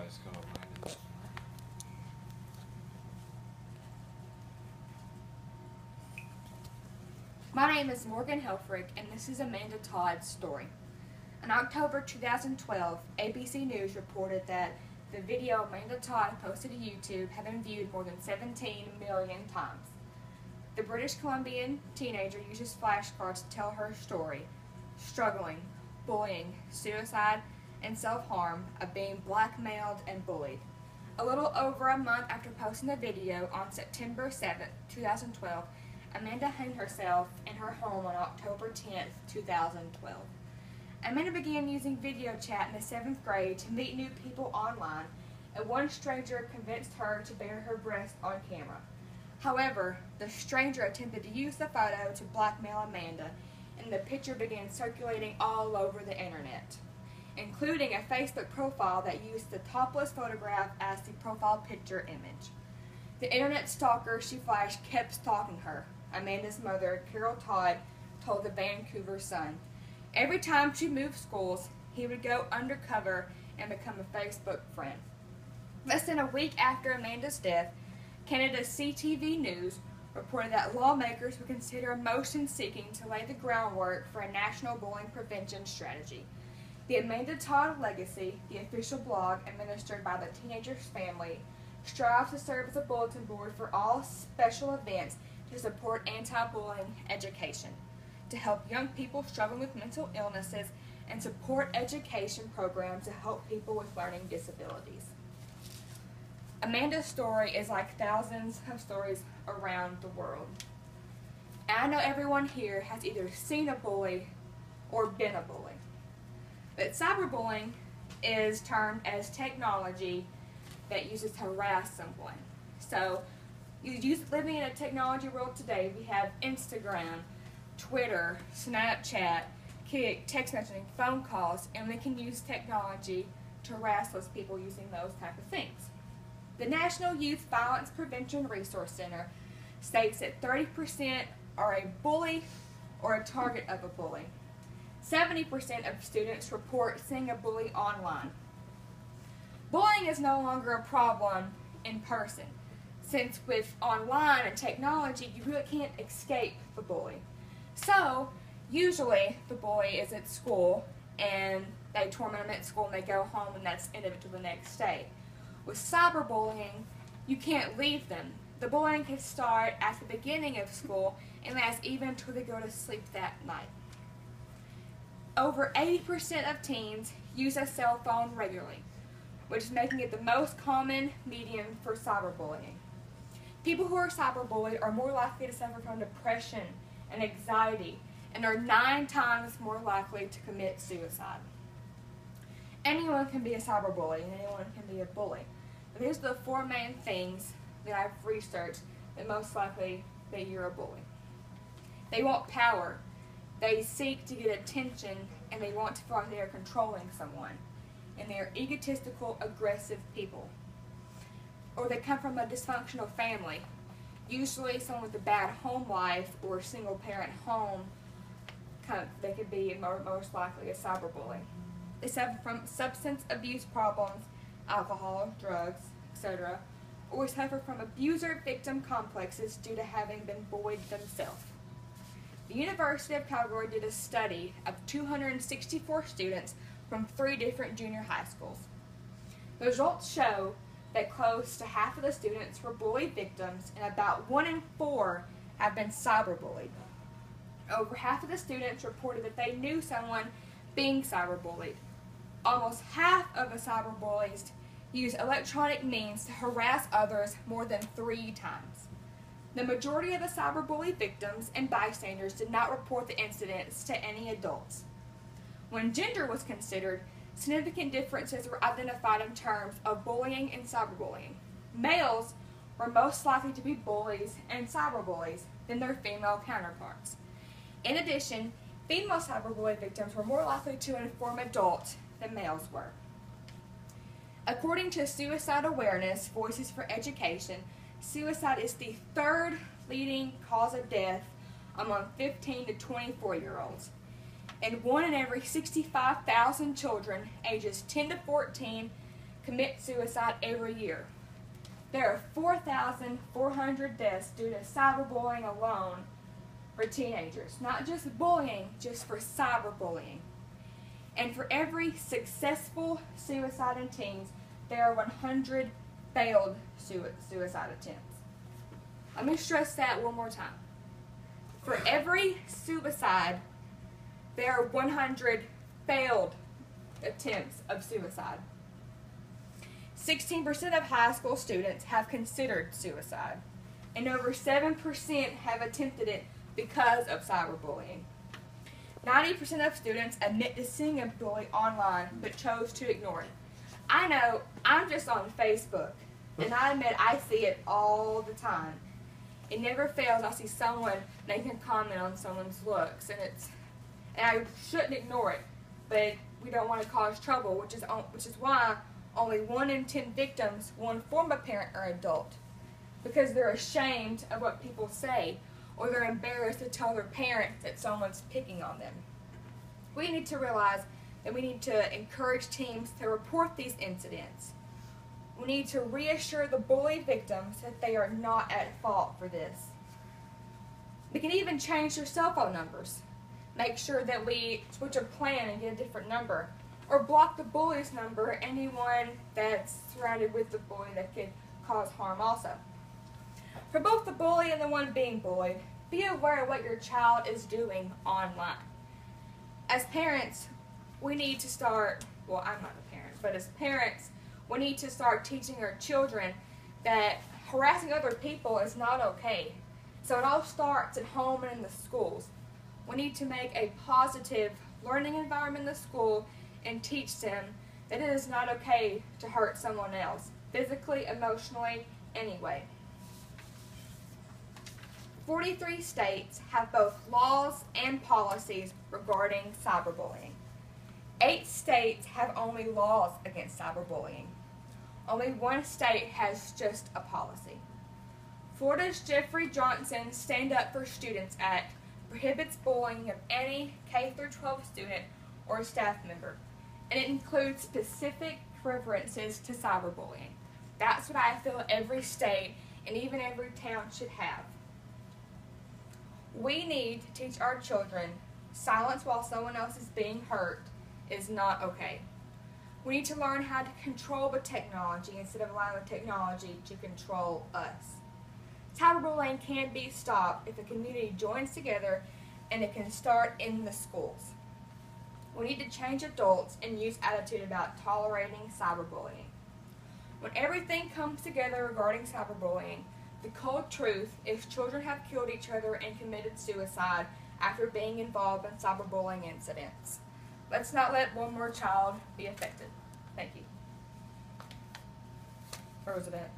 guys go, Landon. My name is MHelfrick, and this is Amanda Todd's story. In October 2012, ABC News reported that the video Amanda Todd posted to YouTube had been viewed more than 17 million times. The British Columbian teenager uses flashcards to tell her story, struggling, bullying, suicide, and self-harm of being blackmailed and bullied. A little over a month after posting the video on September 7, 2012, Amanda hanged herself in her home on October 10, 2012. Amanda began using video chat in the 7th grade to meet new people online, and one stranger convinced her to bare her breast on camera. However, the stranger attempted to use the photo to blackmail Amanda, and the picture began circulating all over the internet, including a Facebook profile that used the topless photograph as the profile picture image. The internet stalker she flashed kept stalking her. Amanda's mother, Carol Todd, told the Vancouver Sun. Every time she moved schools, he would go undercover and become a Facebook friend. Less than a week after Amanda's death, Canada's CTV News reported that lawmakers would consider motion seeking to lay the groundwork for a national bullying prevention strategy. The Amanda Todd Legacy, the official blog administered by the teenager's family, strives to serve as a bulletin board for all special events to support anti-bullying education, to help young people struggling with mental illnesses, and support education programs to help people with learning disabilities. Amanda's story is like thousands of stories around the world. And I know everyone here has either seen a bully or been a bully. But cyberbullying is termed as technology that uses to harass someone. So, living in a technology world today, we have Instagram, Twitter, Snapchat, Kik, text messaging, phone calls, and we can use technology to harass those people using those type of things. The National Youth Violence Prevention Resource Center states that 30% are a bully or a target of a bully. 70% of students report seeing a bully online. Bullying is no longer a problem in person, since with online and technology, you really can't escape the bully. So, usually the bully is at school, and they torment them at school, and they go home, and that's the end of it till the next day. With cyberbullying, you can't leave them. The bullying can start at the beginning of school and lasts even until they go to sleep that night. Over 80% of teens use a cell phone regularly, which is making it the most common medium for cyberbullying. People who are cyberbullied are more likely to suffer from depression and anxiety, and are 9 times more likely to commit suicide. Anyone can be a cyberbully, and anyone can be a bully. But here's the 4 main things that I've researched that most likely that you're a bully. They want power. They seek to get attention, and they want to feel like they are controlling someone. And they are egotistical, aggressive people. Or they come from a dysfunctional family. Usually someone with a bad home life or a single parent home, they could be most likely a cyberbully. They suffer from substance abuse problems, alcohol, drugs, etc. Or suffer from abuser-victim complexes due to having been bullied themselves. The University of Calgary did a study of 264 students from 3 different junior high schools. The results show that close to half of the students were bullied victims, and about 1 in 4 have been cyberbullied. Over half of the students reported that they knew someone being cyberbullied. Almost half of the cyberbullies use electronic means to harass others more than 3 times. The majority of the cyberbully victims and bystanders did not report the incidents to any adults. When gender was considered, significant differences were identified in terms of bullying and cyberbullying. Males were most likely to be bullies and cyberbullies than their female counterparts. In addition, female cyberbully victims were more likely to inform adults than males were. According to Suicide Awareness Voices for Education, suicide is the 3rd leading cause of death among 15 to 24-year-olds. And 1 in every 65,000 children ages 10 to 14 commit suicide every year. There are 4,400 deaths due to cyberbullying alone for teenagers. Not just bullying, just for cyberbullying. And for every successful suicide in teens, there are 100 failed suicide attempts. Let me stress that one more time. For every suicide, there are 100 failed attempts of suicide. 16% of high school students have considered suicide, and over 7% have attempted it because of cyberbullying. 90% of students admit to seeing a bully online but chose to ignore it. I know, I'm just on Facebook, and I admit I see it all the time. It never fails. I see someone making a comment on someone's looks, and I shouldn't ignore it, but we don't want to cause trouble, which is why only 1 in 10 victims will inform a parent or adult, because they're ashamed of what people say, or they're embarrassed to tell their parent that someone's picking on them. We need to realize that we need to encourage teams to report these incidents. We need to reassure the bully victims that they are not at fault for this. We can even change their cell phone numbers. Make sure that we switch a plan and get a different number. Or block the bully's number, anyone that's surrounded with the bully that could cause harm also. For both the bully and the one being bullied, be aware of what your child is doing online. As parents, we need to start, well, I'm not a parent, but as parents, we need to start teaching our children that harassing other people is not okay. So it all starts at home and in the schools. We need to make a positive learning environment in the school and teach them that it is not okay to hurt someone else, physically, emotionally, anyway. 43 states have both laws and policies regarding cyberbullying. 8 states have only laws against cyberbullying. Only 1 state has just a policy. Florida's Jeffrey Johnson's Stand Up for Students Act prohibits bullying of any K-12 student or staff member, and it includes specific references to cyberbullying. That's what I feel every state and even every town should have. We need to teach our children silence while someone else is being hurt is not okay. We need to learn how to control the technology instead of allowing the technology to control us. Cyberbullying can be stopped if the community joins together, and it can start in the schools. We need to change adults and youth attitude about tolerating cyberbullying. When everything comes together regarding cyberbullying, the cold truth is children have killed each other and committed suicide after being involved in cyberbullying incidents. Let's not let one more child be affected. Thank you. Where was it at?